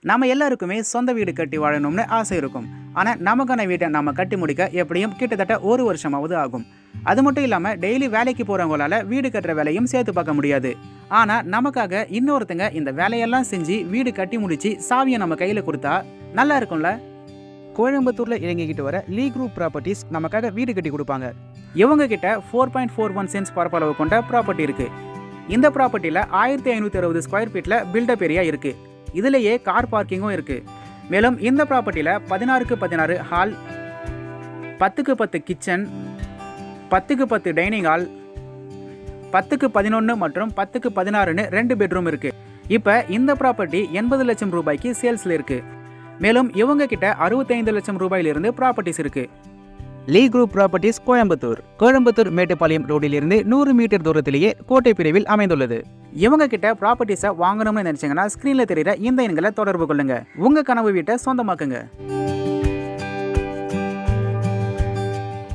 நம்ம எல்லாருக்குமே சொந்த வீடு கட்டி வாழணும்னு ஆசை இருக்கும். ஆனால் நமக்கான வீட்டை நம்ம கட்டி முடிக்க எப்படியும் கிட்டத்தட்ட 1 வருஷமாவது ஆகும். அது மட்டும் இல்லாமல் டெய்லி வேலைக்கு போகிறவங்களால வீடு கட்டுற வேலையும் சேர்த்து பார்க்க முடியாது. ஆனால் நமக்காக இன்னொருத்தங்க இந்த வேலையெல்லாம் செஞ்சு வீடு கட்டி முடிச்சு சாவியை நம்ம கையில் கொடுத்தா நல்லா இருக்கும்ல. கோயம்புத்தூரில் இறங்கிக்கிட்டு வர லீ குரூப் ப்ராப்பர்ட்டிஸ் நமக்காக வீடு கட்டி கொடுப்பாங்க. இவங்க கிட்ட 4.41 சென்ட்ஸ் பரப்பளவு கொண்ட ப்ராப்பர்ட்டி இருக்கு. இந்த ப்ராப்பர்ட்டியில் 1560 ஸ்கொயர் ஃபீட்டில் பில்டப் ஏரியா இருக்கு. இதுலேயே கார் பார்க்கிங்கும் இருக்கு. மேலும் இந்த ப்ராப்பர்ட்டியில் 16க்கு 16 ஹால், 10க்கு 10 கிச்சன், 10க்கு 10 டைனிங் ஹால், 10க்கு 11 மற்றும் 10க்கு 16ன்னு 2 பெட்ரூம் இருக்கு. இப்போ இந்த ப்ராப்பர்ட்டி 80 லட்சம் ரூபாய்க்கு சேல்ஸில் இருக்கு. மேலும் இவங்க கிட்ட 65 லட்சம் ரூபாயிலிருந்து ப்ராப்பர்ட்டிஸ் இருக்கு. Lee group properties Coimbatore Mettupalayam ரோடிலிருந்து 100 மீட்டர் தூரத்திலேயே கோட்டை பிரிவில் அமைந்துள்ளது. இவங்க கிட்ட ப்ராப்பர்ட்டிஸை வாங்கணும்னு நினைச்சீங்கன்னா ஸ்கிரீன்ல தெரியுற இந்த எண்களை தொடர்பு கொள்ளுங்க. உங்க கனவு வீட்டை சொந்தமாக்குங்க.